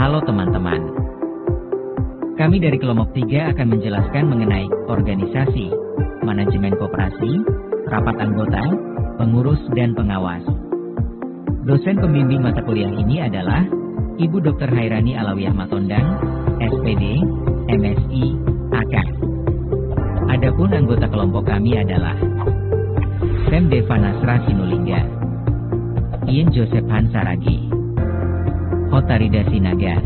Halo teman-teman. Kami dari kelompok 3 akan menjelaskan mengenai organisasi, manajemen koperasi, rapat anggota, pengurus dan pengawas. Dosen pembimbing mata kuliah ini adalah Ibu Dr. Hairani Alawiyah Matondang, SPD, MSI, AK. Adapun anggota kelompok kami adalah Sem Deva Nasra Sinulinga, Ian Joseph Hansaragi, Hotarida Sinaga.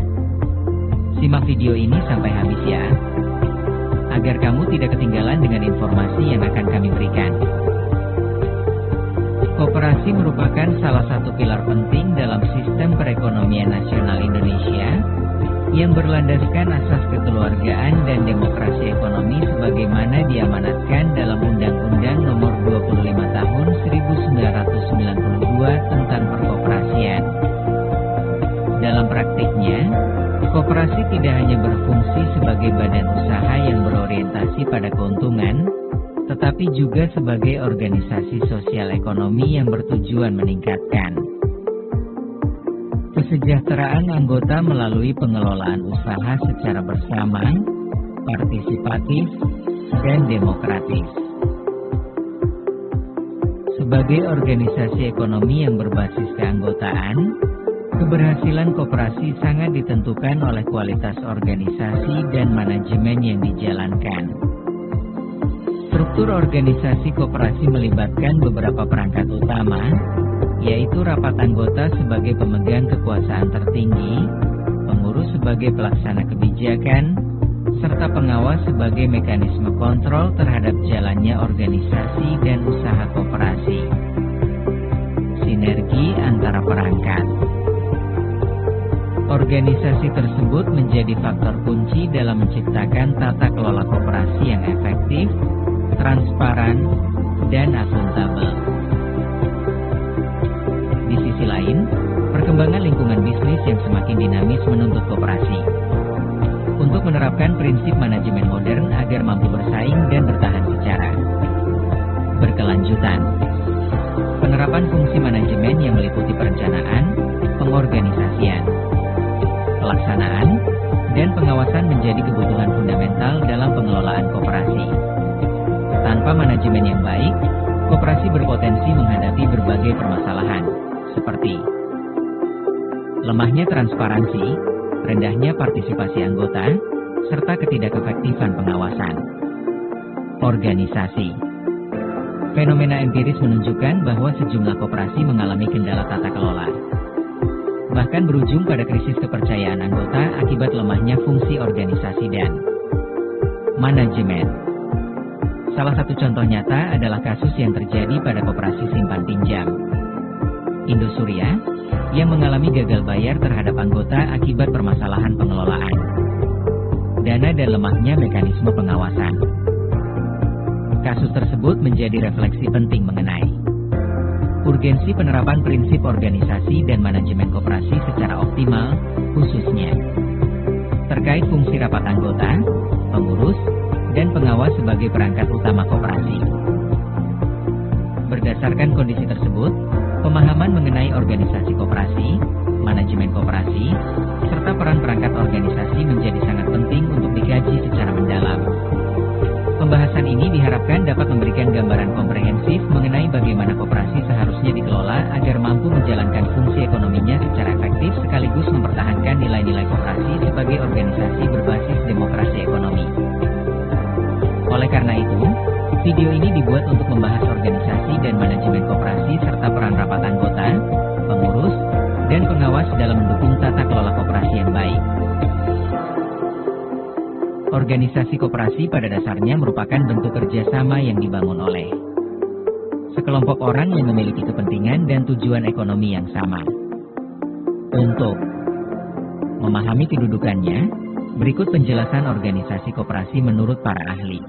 Simak video ini sampai habis ya, agar kamu tidak ketinggalan dengan informasi yang akan kami berikan. Koperasi merupakan salah satu pilar penting dalam sistem perekonomian nasional Indonesia, yang berlandaskan asas kekeluargaan dan demokrasi ekonomi sebagaimana diamanatkan dalam Undang-Undang Nomor 25 Tahun 1992 tentang Perkoperasian. Dalam praktiknya, koperasi tidak hanya berfungsi sebagai badan usaha yang berorientasi pada keuntungan, tetapi juga sebagai organisasi sosial ekonomi yang bertujuan meningkatkan kesejahteraan anggota melalui pengelolaan usaha secara bersama, partisipatif, dan demokratis. Sebagai organisasi ekonomi yang berbasis keanggotaan, keberhasilan koperasi sangat ditentukan oleh kualitas organisasi dan manajemen yang dijalankan. Struktur organisasi koperasi melibatkan beberapa perangkat utama, yaitu rapat anggota sebagai pemegang kekuasaan tertinggi, pengurus sebagai pelaksana kebijakan, serta pengawas sebagai mekanisme kontrol terhadap jalannya organisasi dan usaha koperasi. Sinergi antara perangkat. Organisasi tersebut menjadi faktor kunci dalam menciptakan tata kelola koperasi yang efektif, transparan, dan akuntabel. Di sisi lain, perkembangan lingkungan bisnis yang semakin dinamis menuntut koperasi untuk menerapkan prinsip manajemen modern agar mampu bersaing dan bertahan secara berkelanjutan. Penerapan fungsi manajemen yang meliputi perencanaan, pengorganisasian, pelaksanaan, dan pengawasan menjadi kebutuhan fundamental dalam pengelolaan koperasi. Tanpa manajemen yang baik, koperasi berpotensi menghadapi berbagai permasalahan, seperti lemahnya transparansi, rendahnya partisipasi anggota, serta ketidakefektifan pengawasan. Organisasi. Fenomena empiris menunjukkan bahwa sejumlah koperasi mengalami kendala tata kelola, bahkan berujung pada krisis kepercayaan anggota akibat lemahnya fungsi organisasi dan manajemen. Salah satu contoh nyata adalah kasus yang terjadi pada koperasi simpan pinjam Indosuria, yang mengalami gagal bayar terhadap anggota akibat permasalahan pengelolaan dana dan lemahnya mekanisme pengawasan. Kasus tersebut menjadi refleksi penting mengenai urgensi penerapan prinsip organisasi dan manajemen koperasi secara optimal, khususnya terkait fungsi rapat anggota, pengurus, dan pengawas sebagai perangkat utama koperasi. Berdasarkan kondisi tersebut, pemahaman mengenai organisasi koperasi, manajemen koperasi, serta peran perangkat organisasi menjadi sangat penting untuk dikaji secara mendalam. Pembahasan ini diharapkan dapat memberikan gambaran komprehensif mengenai bagaimana koperasi seharusnya dikelola agar mampu menjalankan fungsi ekonominya secara efektif sekaligus mempertahankan nilai-nilai koperasi sebagai organisasi berbasis demokrasi ekonomi. Oleh karena itu, video ini dibuat untuk membahas organisasi dan manajemen koperasi serta peran rapat anggota, pengurus, dan pengawas dalam mendukung tata kelola koperasi yang baik. Organisasi koperasi pada dasarnya merupakan bentuk kerjasama yang dibangun oleh sekelompok orang yang memiliki kepentingan dan tujuan ekonomi yang sama. Untuk memahami kedudukannya, berikut penjelasan organisasi koperasi menurut para ahli.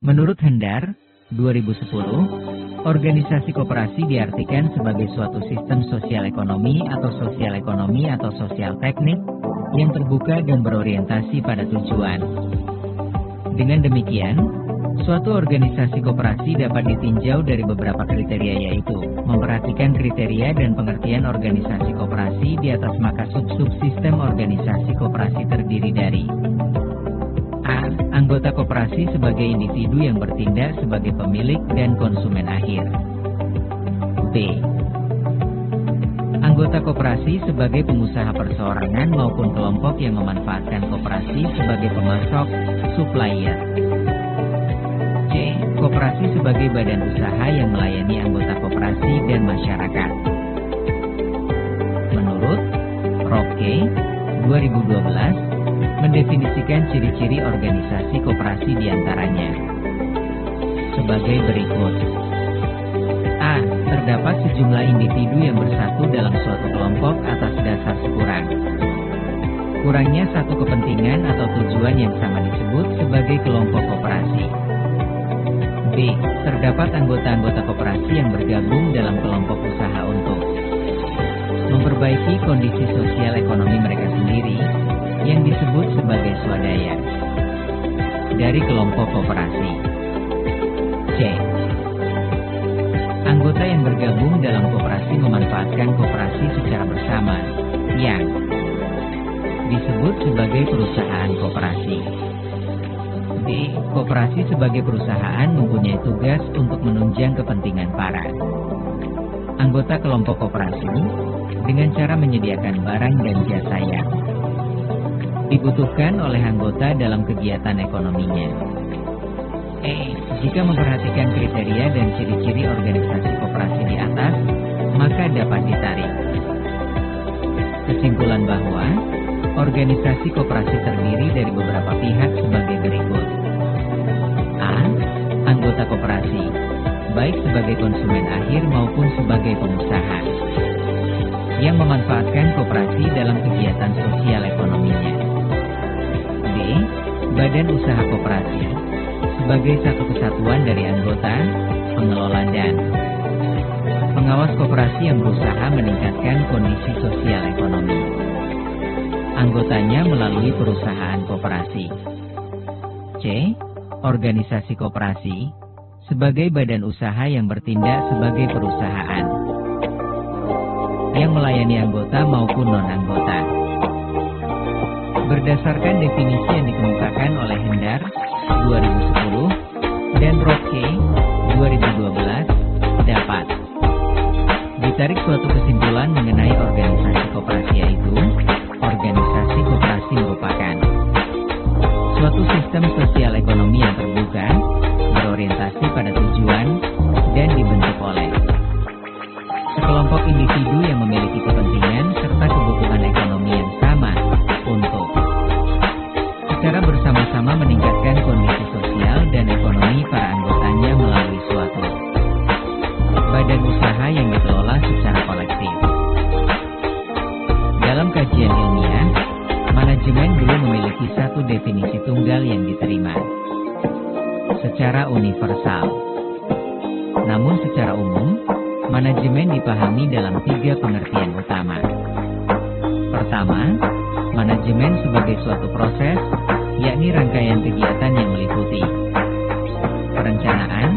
Menurut Hendar, 2010, organisasi koperasi diartikan sebagai suatu sistem sosial ekonomi atau sosial teknik yang terbuka dan berorientasi pada tujuan. Dengan demikian, Suatu organisasi koperasi dapat ditinjau dari beberapa kriteria, yaitu memperhatikan kriteria dan pengertian organisasi koperasi di atas, maka sub-subsistem organisasi koperasi terdiri dari A. Anggota koperasi sebagai individu yang bertindak sebagai pemilik dan konsumen akhir. B. Anggota koperasi sebagai pengusaha perseorangan maupun kelompok yang memanfaatkan koperasi sebagai pemasok, supplier. C. Koperasi sebagai badan usaha yang melayani anggota koperasi dan masyarakat. Menurut Ropke 2012, mendefinisikan ciri-ciri organisasi koperasi diantaranya sebagai berikut. A. Terdapat sejumlah individu yang bersatu dalam suatu kelompok atas dasar kurangnya satu kepentingan atau tujuan yang sama disebut sebagai kelompok koperasi. B. Terdapat anggota-anggota koperasi yang bergabung dalam kelompok usaha untuk memperbaiki kondisi sosial ekonomi mereka sendiri, yang disebut sebagai swadaya, dari kelompok koperasi. C. Anggota yang bergabung dalam koperasi memanfaatkan koperasi secara bersama, yang disebut sebagai perusahaan koperasi. D. Koperasi sebagai perusahaan mempunyai tugas untuk menunjang kepentingan para anggota kelompok koperasi dengan cara menyediakan barang dan jasa yang dibutuhkan oleh anggota dalam kegiatan ekonominya. E. Jika memperhatikan kriteria dan ciri-ciri organisasi koperasi di atas, maka dapat ditarik kesimpulan bahwa organisasi koperasi terdiri dari beberapa pihak sebagai berikut. A. Anggota koperasi, baik sebagai konsumen akhir maupun sebagai pengusaha, yang memanfaatkan koperasi dalam kegiatan sosial ekonominya. B. Badan usaha koperasi, sebagai satu kesatuan dari anggota, pengelola dan pengawas koperasi yang berusaha meningkatkan kondisi sosial ekonomi anggotanya melalui perusahaan koperasi. C. Organisasi koperasi, sebagai badan usaha yang bertindak sebagai perusahaan, yang melayani anggota maupun non-anggota. Berdasarkan definisi yang dikemukakan oleh Hendar 2010 dan Ropke 2012, dapat ditarik suatu kesimpulan mengenai organisasi koperasi, yaitu organisasi koperasi merupakan suatu sistem sosial ekonomi yang terbuka, berorientasi pada tujuan, dan dibentuk oleh sekelompok individu yang memiliki kepentingan serta kebutuhan ekonomi yang sama untuk secara bersama-sama meningkatkan kondisi sosial dan ekonomi para anggotanya melalui suatu badan usaha yang dikelola secara kolektif. Dalam kajian ilmiah, manajemen belum memiliki satu definisi tunggal yang diterima secara universal. Namun secara umum, manajemen dipahami dalam 3 pengertian utama. Pertama, manajemen sebagai suatu proses, yakni rangkaian kegiatan yang meliputi perencanaan,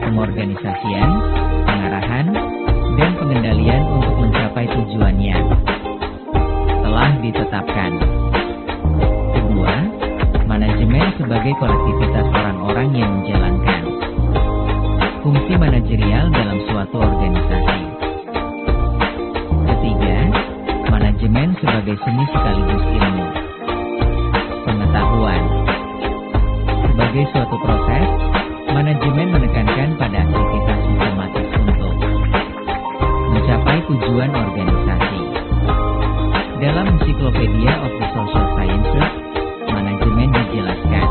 pengorganisasian, pengarahan, dan pengendalian untuk mencapai tujuannya telah ditetapkan. Kedua, manajemen sebagai kolektivitas orang-orang yang menjalankan fungsi manajerial dalam suatu organisasi. Ketiga, manajemen sebagai seni sekaligus ilmu pengetahuan. Sebagai suatu proses, manajemen menekankan pada aktivitas sistematis untuk mencapai tujuan organisasi. Dalam Encyclopedia of the Social Sciences, manajemen dijelaskan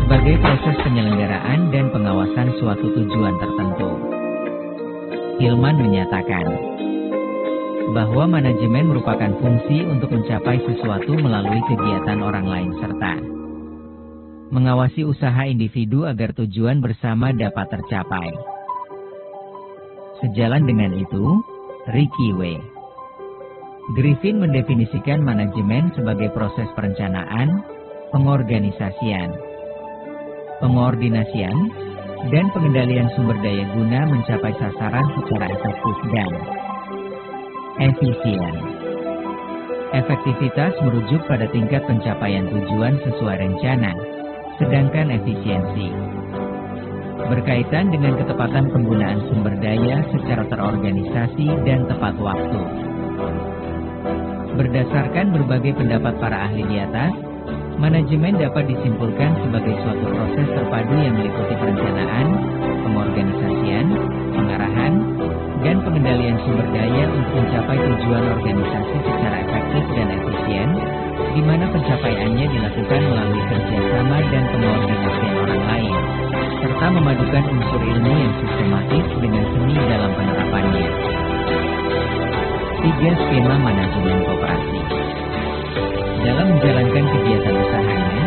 sebagai proses penyelenggaraan dan pengawasan suatu tujuan tertentu. Hillman menyatakan bahwa manajemen merupakan fungsi untuk mencapai sesuatu melalui kegiatan orang lain serta mengawasi usaha individu agar tujuan bersama dapat tercapai. Sejalan dengan itu, Ricky W. Griffin mendefinisikan manajemen sebagai proses perencanaan, pengorganisasian, pengoordinasian, dan pengendalian sumber daya guna mencapai sasaran secara efektif dan efisien. Efektivitas merujuk pada tingkat pencapaian tujuan sesuai rencana, sedangkan efisiensi berkaitan dengan ketepatan penggunaan sumber daya secara terorganisasi dan tepat waktu. Berdasarkan berbagai pendapat para ahli di atas, manajemen dapat disimpulkan sebagai suatu proses terpadu yang meliputi perencanaan, pengorganisasian, pengarahan, dan pengendalian sumber daya untuk mencapai tujuan organisasi secara efektif dan efisien, di mana pencapaiannya dilakukan melalui kerjasama dan pengorganisasian orang lain, serta memadukan unsur ilmu yang sistematis dengan seni dalam penerapannya. 3. Skema manajemen koperasi. Dalam menjalankan kegiatan usahanya,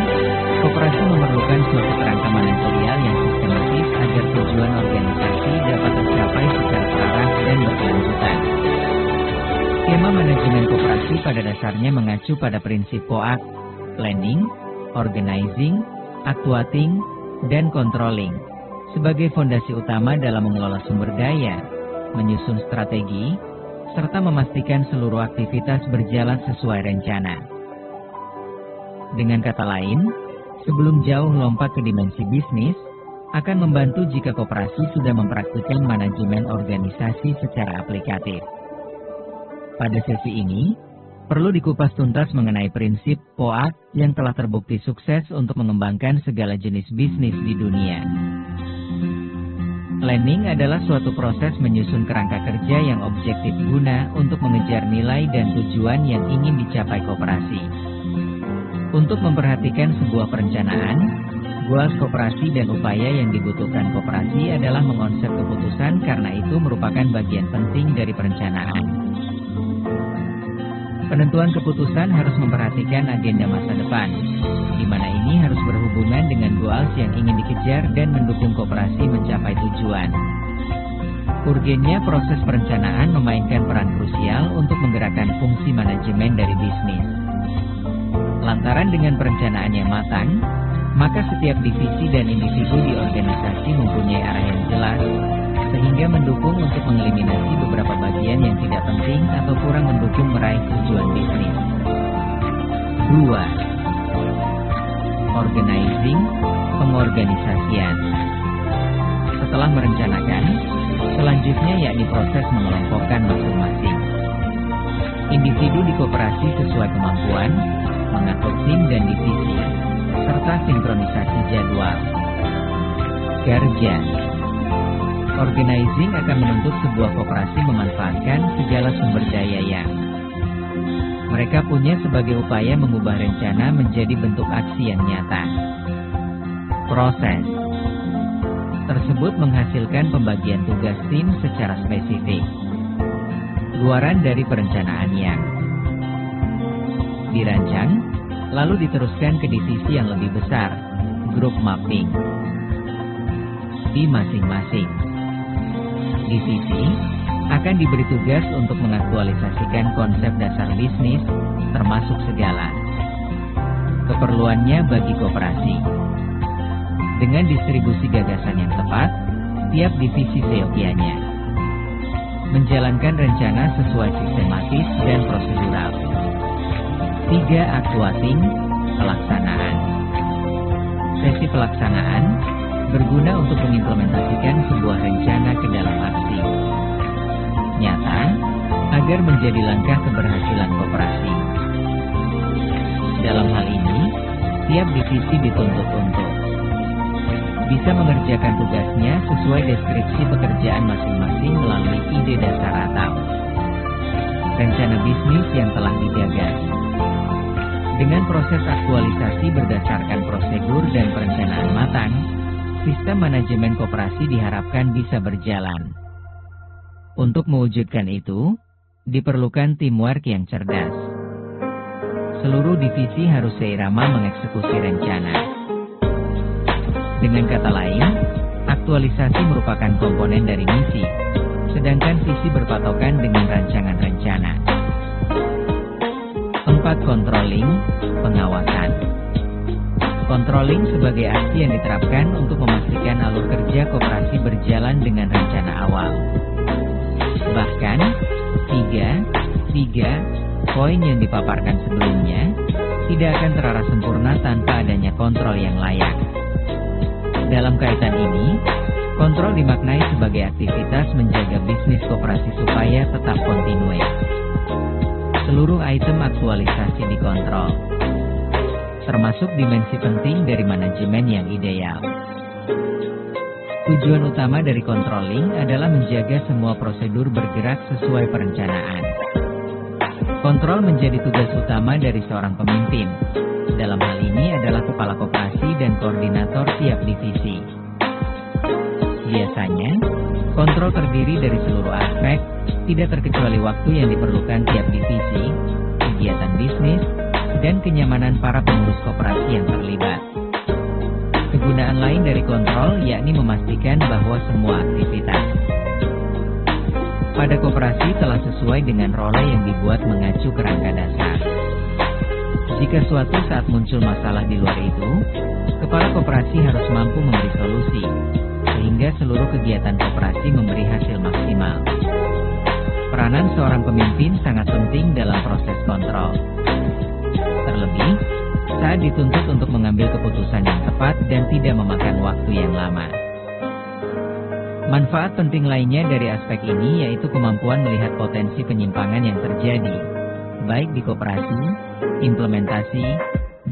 koperasi memerlukan suatu kerangka manajerial yang sistematis agar tujuan organisasi dapat tercapai secara terarah dan berkelanjutan. Skema manajemen koperasi pada dasarnya mengacu pada prinsip POAK, planning, organizing, actuating, dan controlling, sebagai fondasi utama dalam mengelola sumber daya, menyusun strategi, serta memastikan seluruh aktivitas berjalan sesuai rencana. Dengan kata lain, sebelum jauh lompat ke dimensi bisnis, akan membantu jika koperasi sudah mempraktikkan manajemen organisasi secara aplikatif. Pada sesi ini, perlu dikupas tuntas mengenai prinsip POAK yang telah terbukti sukses untuk mengembangkan segala jenis bisnis di dunia. Planning adalah suatu proses menyusun kerangka kerja yang objektif guna untuk mengejar nilai dan tujuan yang ingin dicapai koperasi. Untuk memperhatikan sebuah perencanaan, goals koperasi dan upaya yang dibutuhkan koperasi adalah mengonsep keputusan karena itu merupakan bagian penting dari perencanaan. Penentuan keputusan harus memperhatikan agenda masa depan, di mana ini harus berhubungan dengan goals yang ingin dikejar dan mendukung koperasi mencapai tujuan. Urgennya proses perencanaan memainkan peran krusial untuk menggerakkan fungsi manajemen dari bisnis. Lantaran dengan perencanaan yang matang, maka setiap divisi dan individu di organisasi mempunyai arah yang jelas, sehingga mendukung untuk mengeliminasi beberapa bagian yang tidak penting atau kurang mendukung meraih tujuan bisnis. 2. Organizing, pengorganisasian. Setelah merencanakan, selanjutnya yakni proses mengelompokkan masing-masing. Individu di koperasi sesuai kemampuan, mengatur tim dan divisi, serta sinkronisasi jadwal. Kerja. Organizing akan menuntut sebuah koperasi memanfaatkan segala sumber daya yang mereka punya sebagai upaya mengubah rencana menjadi bentuk aksi yang nyata. Proses tersebut menghasilkan pembagian tugas tim secara spesifik. Luaran dari perencanaan yang dirancang, lalu diteruskan ke divisi yang lebih besar, group mapping. Di masing-masing divisi akan diberi tugas untuk mengaktualisasikan konsep dasar bisnis, termasuk segala keperluannya bagi koperasi. Dengan distribusi gagasan yang tepat, tiap divisi seyogianya menjalankan rencana sesuai sistematis dan prosedural. 3. Actuating, pelaksanaan. Sesi pelaksanaan berguna untuk mengimplementasikan sebuah rencana ke dalam aksi nyata, agar menjadi langkah keberhasilan koperasi. Dalam hal ini, tiap divisi dituntut untuk bisa mengerjakan tugasnya sesuai deskripsi pekerjaan masing-masing melalui ide dasar atau rencana bisnis yang telah digagas. Dengan proses aktualisasi berdasarkan prosedur dan perencanaan matang, sistem manajemen koperasi diharapkan bisa berjalan. Untuk mewujudkan itu, diperlukan teamwork yang cerdas. Seluruh divisi harus seirama mengeksekusi rencana. Dengan kata lain, aktualisasi merupakan komponen dari misi, sedangkan visi berpatokan dengan rancangan rencana. 4. Controlling, pengawasan. Controlling sebagai aksi yang diterapkan untuk memastikan alur kerja koperasi berjalan dengan rencana awal. Bahkan, tiga poin yang dipaparkan sebelumnya tidak akan terarah sempurna tanpa adanya kontrol yang layak. Dalam kaitan ini, kontrol dimaknai sebagai aktivitas menjaga bisnis koperasi supaya tetap kontinue. Seluruh item aktualisasi dikontrol, termasuk dimensi penting dari manajemen yang ideal. Tujuan utama dari controlling adalah menjaga semua prosedur bergerak sesuai perencanaan. Kontrol menjadi tugas utama dari seorang pemimpin. Dalam hal ini adalah kepala koperasi dan koordinator tiap divisi. Biasanya, kontrol terdiri dari seluruh aspek, tidak terkecuali waktu yang diperlukan tiap divisi, kegiatan bisnis, dan kenyamanan para pengurus koperasi yang terlibat. Kegunaan lain dari kontrol yakni memastikan bahwa semua aktivitas pada koperasi telah sesuai dengan role yang dibuat mengacu kerangka dasar. Jika suatu saat muncul masalah di luar itu, kepala koperasi harus mampu memberi solusi, sehingga seluruh kegiatan koperasi memberi hasil maksimal. Peranan seorang pemimpin sangat penting dalam proses kontrol. Terlebih, saat dituntut untuk mengambil keputusan yang tepat dan tidak memakan waktu yang lama. Manfaat penting lainnya dari aspek ini yaitu kemampuan melihat potensi penyimpangan yang terjadi, baik di koperasi, implementasi,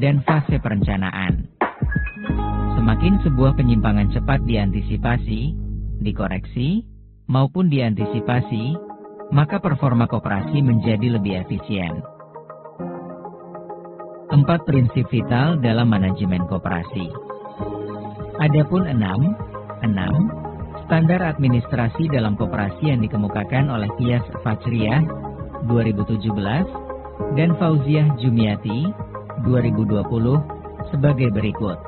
dan fase perencanaan. Semakin sebuah penyimpangan cepat diantisipasi, dikoreksi, maupun diantisipasi, maka performa koperasi menjadi lebih efisien. 4 prinsip vital dalam manajemen koperasi. Adapun 6 standar administrasi dalam koperasi yang dikemukakan oleh Tias Fajriyah 2017 dan Fauziah Jumiati 2020 sebagai berikut.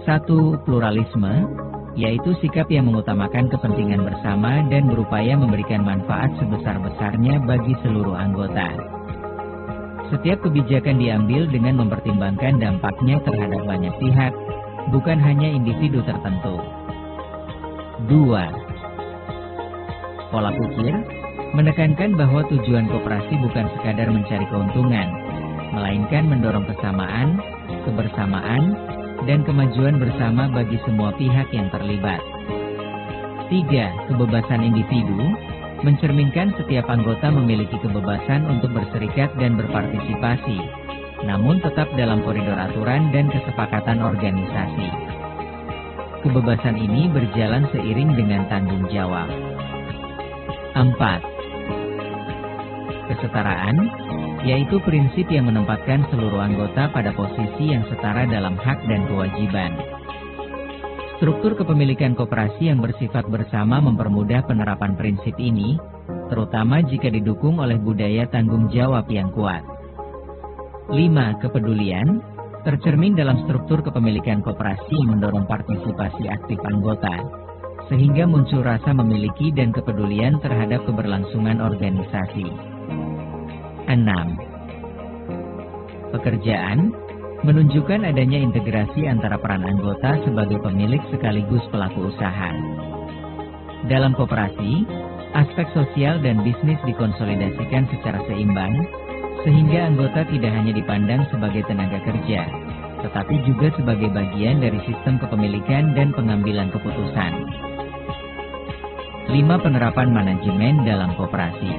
1. Pluralisme, yaitu sikap yang mengutamakan kepentingan bersama dan berupaya memberikan manfaat sebesar-besarnya bagi seluruh anggota. Setiap kebijakan diambil dengan mempertimbangkan dampaknya terhadap banyak pihak, bukan hanya individu tertentu. 2. Pola pikir, menekankan bahwa tujuan koperasi bukan sekadar mencari keuntungan, melainkan mendorong kesamaan, kebersamaan, dan kemajuan bersama bagi semua pihak yang terlibat. 3. Kebebasan individu, mencerminkan setiap anggota memiliki kebebasan untuk berserikat dan berpartisipasi, namun tetap dalam koridor aturan dan kesepakatan organisasi. Kebebasan ini berjalan seiring dengan tanggung jawab. 4. Kesetaraan, yaitu prinsip yang menempatkan seluruh anggota pada posisi yang setara dalam hak dan kewajiban. Struktur kepemilikan koperasi yang bersifat bersama mempermudah penerapan prinsip ini, terutama jika didukung oleh budaya tanggung jawab yang kuat. 5. Kepedulian, tercermin dalam struktur kepemilikan koperasi yang mendorong partisipasi aktif anggota, sehingga muncul rasa memiliki dan kepedulian terhadap keberlangsungan organisasi. 6. Pekerjaan, menunjukkan adanya integrasi antara peran anggota sebagai pemilik sekaligus pelaku usaha. Dalam koperasi, aspek sosial dan bisnis dikonsolidasikan secara seimbang, sehingga anggota tidak hanya dipandang sebagai tenaga kerja, tetapi juga sebagai bagian dari sistem kepemilikan dan pengambilan keputusan. 5. Penerapan manajemen dalam koperasi.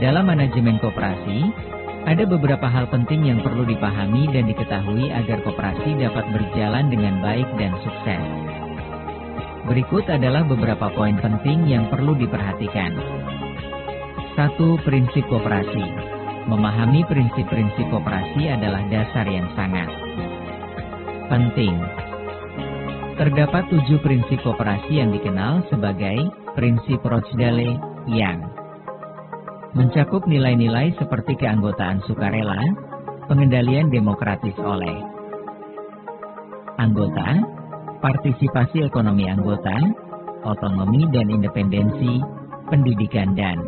Dalam manajemen koperasi, ada beberapa hal penting yang perlu dipahami dan diketahui agar koperasi dapat berjalan dengan baik dan sukses. Berikut adalah beberapa poin penting yang perlu diperhatikan. 1. Prinsip koperasi. Memahami prinsip-prinsip koperasi adalah dasar yang sangat penting. Terdapat 7 prinsip koperasi yang dikenal sebagai prinsip Rochdale-Yang. Mencakup nilai-nilai seperti keanggotaan sukarela, pengendalian demokratis oleh anggota, partisipasi ekonomi anggota, otonomi dan independensi, pendidikan dan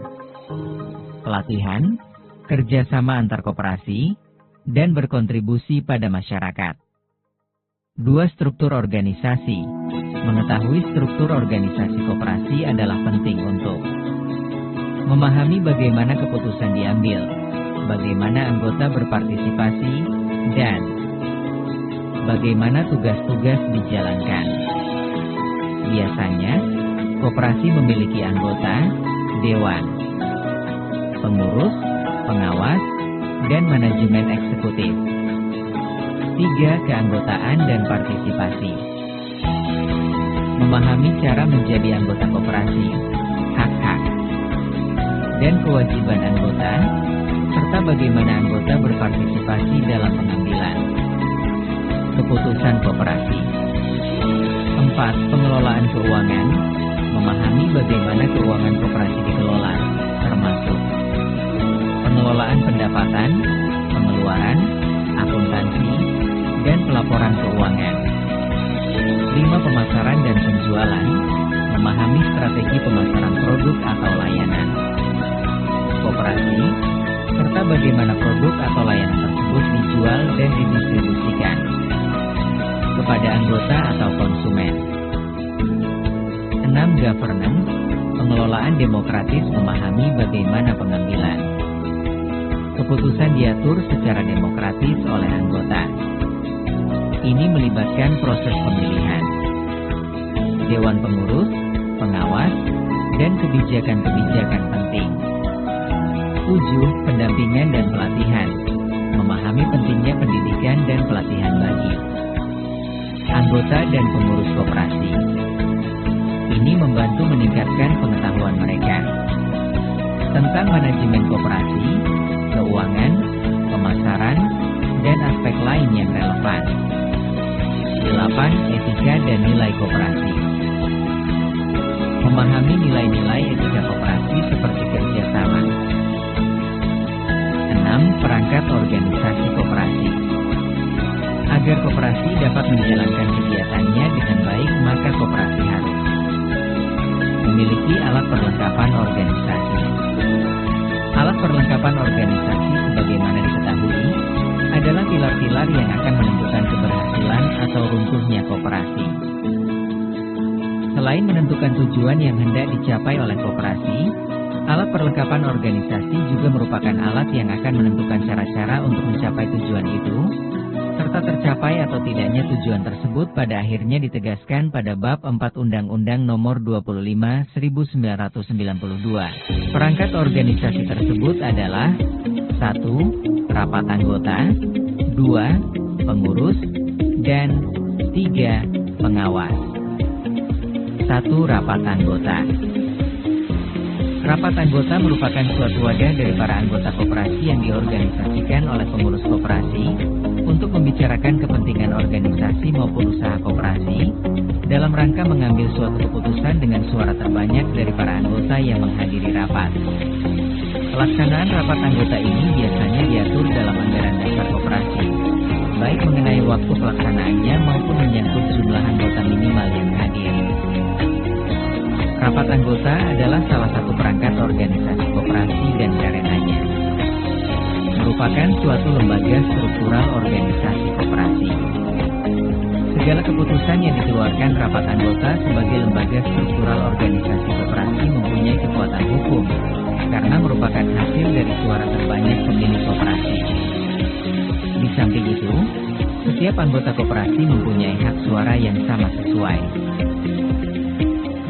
pelatihan, kerjasama antar koperasi, dan berkontribusi pada masyarakat. 2. Struktur organisasi. Mengetahui struktur organisasi koperasi adalah penting untuk memahami bagaimana keputusan diambil, bagaimana anggota berpartisipasi, dan bagaimana tugas-tugas dijalankan. Biasanya, koperasi memiliki anggota, dewan, pengurus, pengawas, dan manajemen eksekutif. 3. Keanggotaan dan partisipasi. Memahami cara menjadi anggota koperasi, hak-hak, dan kewajiban anggota, serta bagaimana anggota berpartisipasi dalam pengambilan keputusan koperasi. 4. Pengelolaan keuangan. Memahami bagaimana keuangan koperasi dikelola, termasuk pengelolaan pendapatan, pengeluaran, akuntansi, dan pelaporan keuangan. 5. Pemasaran dan penjualan. Memahami strategi pemasaran produk atau layanan koperasi, serta bagaimana produk atau layanan tersebut dijual dan didistribusikan kepada anggota atau konsumen. 6. Governance. Pengelolaan demokratis. Memahami bagaimana pengambilan keputusan diatur secara demokratis oleh anggota. Ini melibatkan proses pemilihan dewan pengurus, pengawas, dan kebijakan-kebijakan penting. 7. Pendampingan dan pelatihan. Memahami pentingnya pendidikan dan pelatihan bagi anggota dan pengurus koperasi. Ini membantu meningkatkan pengetahuan mereka tentang manajemen koperasi, keuangan, pemasaran, dan aspek lain yang relevan. 8. Etika dan nilai koperasi. Memahami nilai-nilai etika koperasi seperti kerjasama. 6. Perangkat organisasi koperasi. Agar koperasi dapat menjalankan kegiatannya dengan baik, maka koperasi harus memiliki alat perlengkapan organisasi. Alat perlengkapan organisasi sebagaimana diketahui adalah pilar-pilar yang akan menentukan keberhasilan atau runtuhnya koperasi. Selain menentukan tujuan yang hendak dicapai oleh koperasi, alat perlengkapan organisasi juga merupakan alat yang akan menentukan cara-cara untuk mencapai tujuan itu, serta tercapai atau tidaknya tujuan tersebut pada akhirnya ditegaskan pada Bab 4 Undang-Undang Nomor 25 1992. Perangkat organisasi tersebut adalah 1. Rapat anggota, 2. Pengurus, dan 3. Pengawas. 1. Rapat anggota. Rapat anggota merupakan suatu wadah dari para anggota koperasi yang diorganisasikan oleh pengurus koperasi untuk membicarakan kepentingan organisasi maupun usaha koperasi dalam rangka mengambil suatu keputusan dengan suara terbanyak dari para anggota yang menghadiri rapat. Pelaksanaan rapat anggota ini biasanya diatur dalam anggaran dasar koperasi, baik mengenai waktu pelaksanaannya maupun menyangkut jumlah anggota minimal yang hadir. Rapat anggota adalah salah satu perangkat organisasi koperasi dan karenanya merupakan suatu lembaga struktural organisasi koperasi. Segala keputusan yang dikeluarkan rapat anggota sebagai lembaga struktural organisasi koperasi mempunyai kekuatan hukum karena merupakan hasil dari suara terbanyak pemilih koperasi. Di samping itu, setiap anggota koperasi mempunyai hak suara yang sama sesuai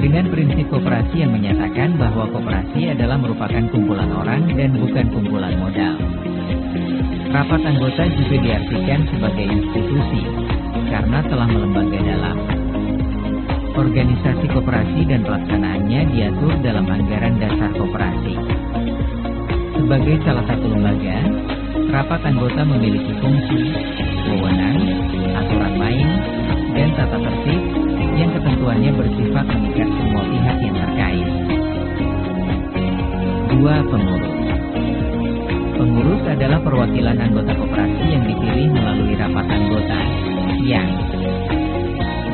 dengan prinsip koperasi yang menyatakan bahwa koperasi adalah merupakan kumpulan orang dan bukan kumpulan modal. Rapat anggota juga diartikan sebagai institusi, karena telah melembaga dalam organisasi koperasi dan pelaksanaannya diatur dalam anggaran dasar koperasi. Sebagai salah satu lembaga, rapat anggota memiliki fungsi, wewenang, aturan main, dan tata tertib yang ketentuannya bersifat mengikat semua pihak yang terkait. 2. Pengurus. Pengurus adalah perwakilan anggota koperasi yang dipilih melalui rapat anggota yang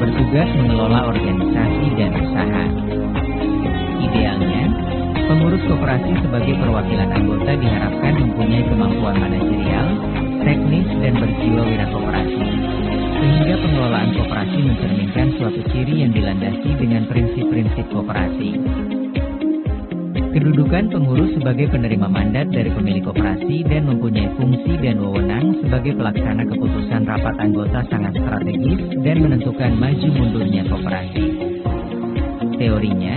bertugas mengelola organisasi dan usaha. Idealnya, pengurus koperasi sebagai perwakilan anggota diharapkan mempunyai kemampuan manajerial, teknis dan berjiwa wirakoperasi. Sehingga pengelolaan koperasi mencerminkan suatu ciri yang dilandasi dengan prinsip-prinsip koperasi. Kedudukan pengurus sebagai penerima mandat dari pemilik koperasi dan mempunyai fungsi dan wewenang sebagai pelaksana keputusan rapat anggota sangat strategis dan menentukan maju mundurnya koperasi. Teorinya,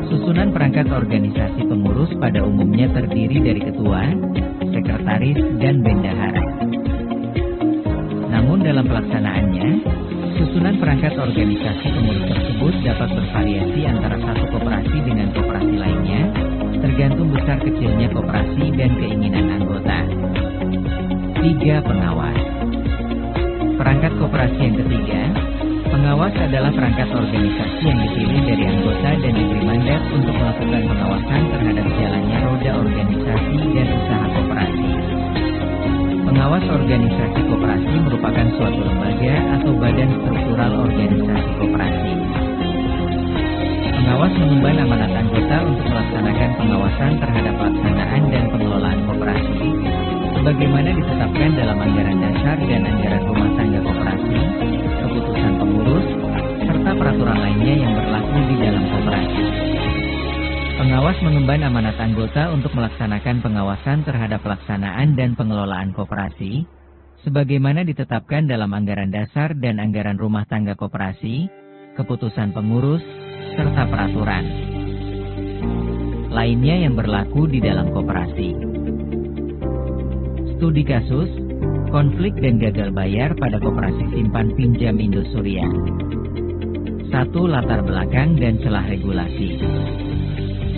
susunan perangkat organisasi pengurus pada umumnya terdiri dari ketua, sekretaris, dan bendahara. Namun dalam pelaksanaannya, susunan perangkat organisasi pengurus tersebut dapat bervariasi antara satu koperasi dengan koperasi lainnya, tergantung besar kecilnya koperasi dan keinginan anggota. 3. Pengawas. Perangkat koperasi yang ketiga, pengawas adalah perangkat organisasi yang dipilih dari anggota dan diberi mandat untuk melakukan pengawasan terhadap jalannya roda organisasi dan usaha koperasi. Pengawas organisasi koperasi merupakan suatu lembaga atau badan struktural organisasi koperasi. Pengawas mengemban amanat anggota untuk melaksanakan pengawasan terhadap pelaksanaan dan pengelolaan koperasi, sebagaimana ditetapkan dalam anggaran dasar dan anggaran rumah tangga koperasi, keputusan pengurus, serta peraturan lainnya yang berlaku di dalam koperasi. Pengawas mengemban amanat anggota untuk melaksanakan pengawasan terhadap pelaksanaan dan pengelolaan koperasi, sebagaimana ditetapkan dalam anggaran dasar dan anggaran rumah tangga koperasi, keputusan pengurus, serta peraturan lainnya yang berlaku di dalam koperasi. Studi kasus, konflik dan gagal bayar pada koperasi simpan pinjam Indosuria. 1. Latar belakang dan celah regulasi.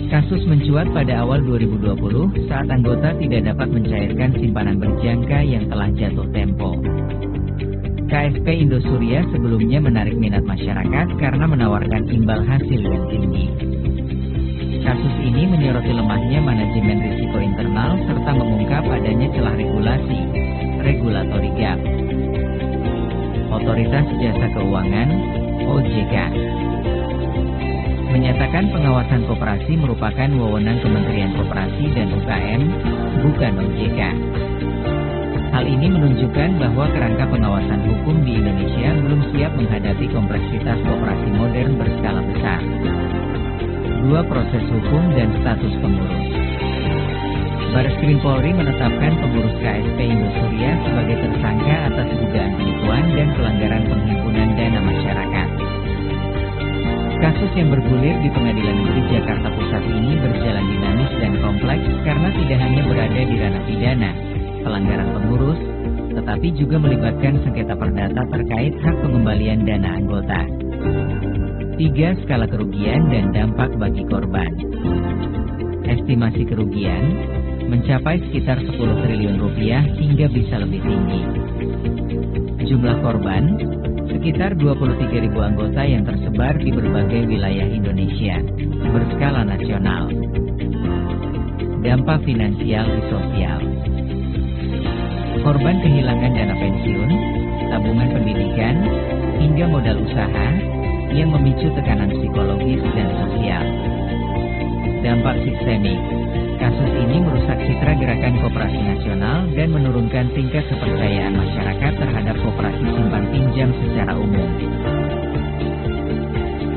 Kasus mencuat pada awal 2020 saat anggota tidak dapat mencairkan simpanan berjangka yang telah jatuh tempo. KSP Indosuria sebelumnya menarik minat masyarakat karena menawarkan imbal hasil yang tinggi. Kasus ini menyoroti lemahnya manajemen risiko internal serta mengungkap adanya celah regulasi, regulatory gap. Otoritas Jasa Keuangan, OJK, menyatakan pengawasan koperasi merupakan wewenang Kementerian Koperasi dan UKM, bukan OJK. Hal ini menunjukkan bahwa kerangka pengawasan hukum di Indonesia belum siap menghadapi kompleksitas koperasi modern berskala besar. 2. Proses hukum dan status pengurus. Bareskrim Polri menetapkan pengurus KSP Indosuria sebagai tersangka atas dugaan penipuan dan pelanggaran penghimpunan dana masyarakat. Kasus yang bergulir di Pengadilan Negeri Jakarta Pusat ini berjalan dinamis dan kompleks karena tidak hanya berada di ranah pidana, pelanggaran pengurus, tetapi juga melibatkan sengketa perdata terkait hak pengembalian dana anggota. 3. Skala kerugian dan dampak bagi korban. Estimasi kerugian mencapai sekitar 10 triliun rupiah hingga bisa lebih tinggi. Jumlah korban sekitar 23.000 anggota yang tersebar di berbagai wilayah Indonesia, berskala nasional. Dampak finansial di sosial. Korban kehilangan dana pensiun, tabungan pendidikan, hingga modal usaha, yang memicu tekanan psikologis dan sosial. Dampak sistemik. Kasus ini merusak citra gerakan koperasi nasional dan menurunkan tingkat kepercayaan masyarakat terhadap koperasi simpan pinjam secara umum.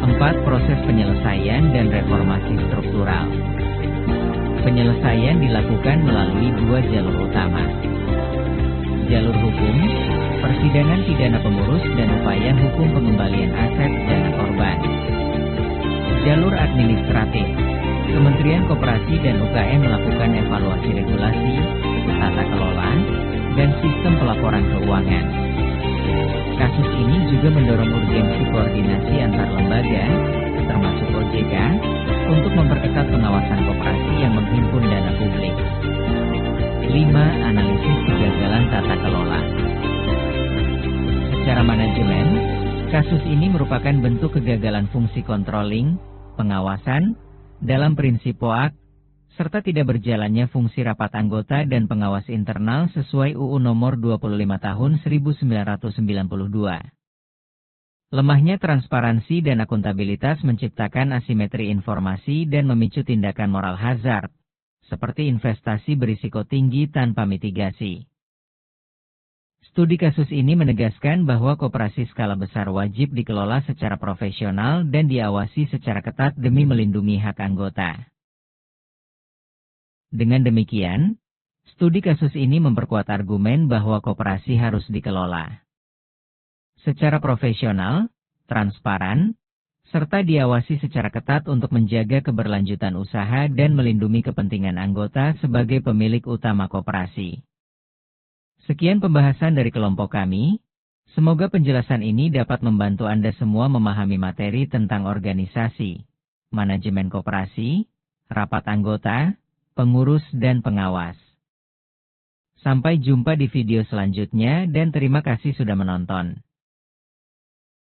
4. Proses penyelesaian dan reformasi struktural. Penyelesaian dilakukan melalui 2 jalur utama. Jalur hukum, persidangan pidana pengurus dan upaya hukum pengembalian aset dana korban. Jalur administratif, Kementerian Koperasi dan UKM melakukan evaluasi regulasi, tata kelola, dan sistem pelaporan keuangan. Kasus ini juga mendorong urgensi koordinasi antar lembaga, termasuk OJK, untuk memperketat pengawasan koperasi yang menghimpun dana publik. 5. Analisis kegagalan tata kelola. Secara manajemen, kasus ini merupakan bentuk kegagalan fungsi controlling, pengawasan, dalam prinsip POAK, serta tidak berjalannya fungsi rapat anggota dan pengawas internal sesuai UU Nomor 25 Tahun 1992. Lemahnya transparansi dan akuntabilitas menciptakan asimetri informasi dan memicu tindakan moral hazard, seperti investasi berisiko tinggi tanpa mitigasi. Studi kasus ini menegaskan bahwa koperasi skala besar wajib dikelola secara profesional dan diawasi secara ketat demi melindungi hak anggota. Dengan demikian, studi kasus ini memperkuat argumen bahwa koperasi harus dikelola secara profesional, transparan, serta diawasi secara ketat untuk menjaga keberlanjutan usaha dan melindungi kepentingan anggota sebagai pemilik utama koperasi. Sekian pembahasan dari kelompok kami. Semoga penjelasan ini dapat membantu Anda semua memahami materi tentang organisasi, manajemen koperasi, rapat anggota, pengurus dan pengawas. Sampai jumpa di video selanjutnya dan terima kasih sudah menonton.